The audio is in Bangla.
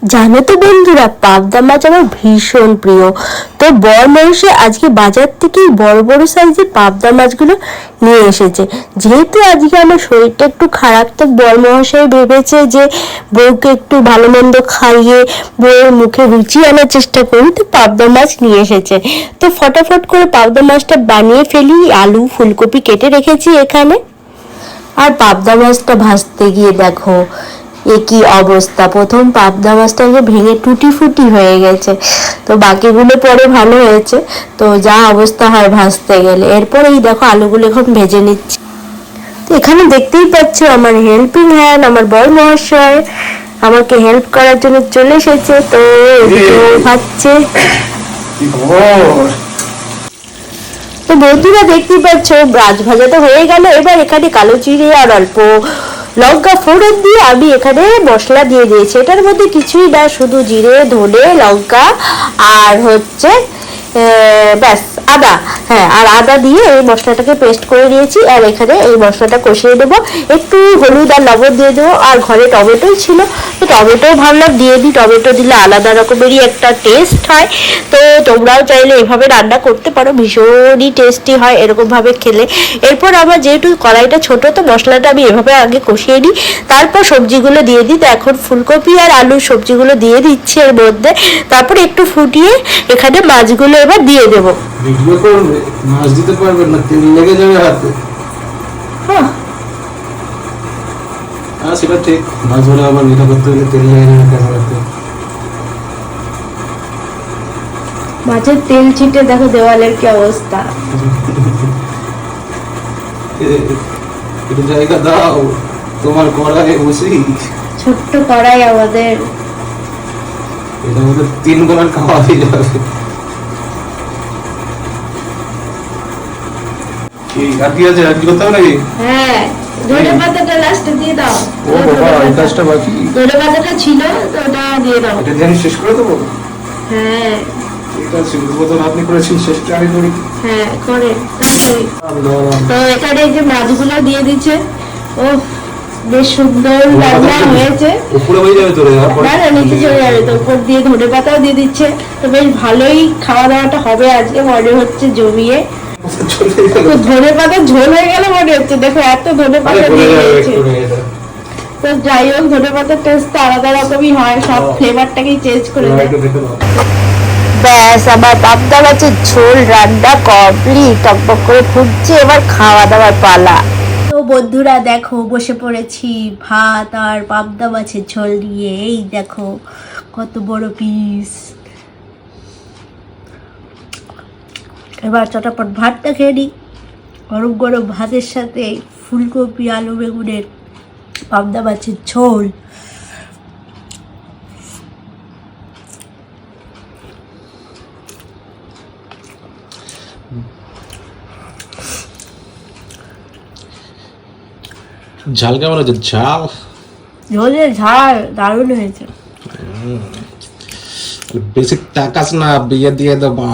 জানো তো বন্ধুরা, পাবদা মাছ আমার ভীষণ প্রিয়। তো বর মহিষে আজকে বাজার থেকে বড় বড় সাইজের পাবদা মাছগুলো নিয়ে এসেছে। যেহেতু আজকে আমার শরীরটা একটু খারাপ, তো বর মহাশয় ভেবেছে যে বউকে একটু ভালো মন্দ খাইয়ে বউয়ের মুখে রুচি আনার চেষ্টা করি, তো পাবদা মাছ নিয়ে এসেছে। তো ফটাফট করে পাবদা মাছটা বানিয়ে ফেলি। আলু ফুলকপি কেটে রেখেছি এখানে। আর পাবদা মাছটা ভাজতে গিয়ে দেখো কি অবস্থা, প্রথম পাবদা মাছটা ভেঙে টুটি ফুটি হয়ে গেছে, তো বাকিগুলো পরে ভালো হয়েছে। তো যা অবস্থা হয় ভাজতে গেলে। এরপর এই দেখো আলুগুলো এখন ভেজে নিচ্ছি। তো এখানে দেখতেই পাচ্ছ আমার হেল্পিং হ্যান্ড, আমার বর মহাশয় আমাকে হেল্প করার জন্য চলে এসেছে। তো ভাজছে। তো বন্ধুরা দেখতেই পাচ্ছ মাছ ভাজাটা হয়ে গেল। এবার এখানে কালো জিরে আর অল্প লঙ্কা ফোড়ন দিয়ে আমি এখানে মশলা দিয়ে দিয়েছি। এটার মধ্যে কিছুই না, শুধু জিরে ধনে লঙ্কা আর হচ্ছে ব্যাস আদা। হ্যাঁ, আর আদা দিয়ে এই মশলাটাকে পেস্ট করে নিয়েছি। আর এখানে এই মশলাটা কষিয়ে দেবো, একটু হলুদ আর লবণ দিয়ে দেবো। আর ঘরে টমেটোই ছিল, তো টমেটো ভাবলাম দিয়ে দিই। টমেটো দিলে আলাদা রকমেরই একটা টেস্ট হয়। তো তোমরাও চাইলে এভাবে রান্না করতে পারো, ভীষণই টেস্টি হয় এরকমভাবে খেলে। এরপর আমার যেহেতু কড়াইটা ছোট, তো মশলাটা আমি এভাবে আগে কষিয়ে নিই, তারপর সবজিগুলো দিয়ে দিই। তো এখন ফুলকপি আর আলু সবজিগুলো দিয়ে দিচ্ছি এর মধ্যে। তারপর একটু ফুটিয়ে এখানে মাছগুলো এবার দিয়ে দেবো। ভিডিও করবে, মাছ দিতে পারবেন না, তেল লেগে যাবে হাতে। হ্যাঁ, সেটা ঠিক। মাছ ধরে আবার এটা করতে হলে তেল লেগে যাবে ক্যামেরাতে। মাছের তেল ছিটে দেখো দেওয়ালের কি অবস্থা। একটু জায়গা দাও, তোমার কড়াই বসি। ছোট্ট কড়াই আমাদের, এটা আমাদের 3 বেলার খাওয়া হয়ে যাবে। আর কি আছে, আর কি করতে হবে নাকি? হ্যাঁ, ধনে পাতাটা লাস্টে দিয়ে দাও। ও বাবা, এই কাজটা বাকি। ধনে পাতাটা ছিল, তো ওটা দিয়ে দাও। এটা দিয়ে আমি শেষ করে দেবো। হ্যাঁ ঠিক আছে, উদ্বোধন আপনি করেছেন, শেষটা আমি করি। হ্যাঁ, করে তাড়াতাড়ি। তো এখানে এই যে মাছগুলো দিয়ে দিচ্ছে। ও বেশ সুন্দর রান্না হয়েছে। উপরে হয়ে যাবে তো, না না, নিচে চলে যাবে। তো উপর দিয়ে ধনে পাতাও দিয়ে দিচ্ছে। তো বেশ ভালোই খাওয়া দাওয়াটা হবে আজকে, মনে হচ্ছে জমিয়ে। ধনে পাতা ঝোল হয়ে গেল মনে হচ্ছে। দেখো এত ধনে পাতা দিয়ে দিয়েছে। তো যাই হোক, ধনে পাতার টেস্ট আলাদা রকমই হয়, সব ফ্লেভারটাকেই চেঞ্জ করে দেয়। ব্যাস, আমার পাবদা মাছের ঝোল রান্না কমপ্লিট, টকবক করে ফুটছে। এবার খাওয়া দাওয়ার পালা। তো বন্ধুরা দেখো, বসে পড়েছি ভাত আর পাবদা মাছের ঝোল নিয়ে। এই দেখো কত বড় পিস। এবার চটাপট ভাতটা খেয়ে নিই। গরম গরম ভাতের সাথে ফুলকপি আলু বেগুনের পাবদা মাছের ঝোল। ঝাল কেমন আছে? ঝাল, ঝোলের ঝাল দারুণ হয়েছে। বেশি টাকাস না, বিয়ে দিয়ে দেবা।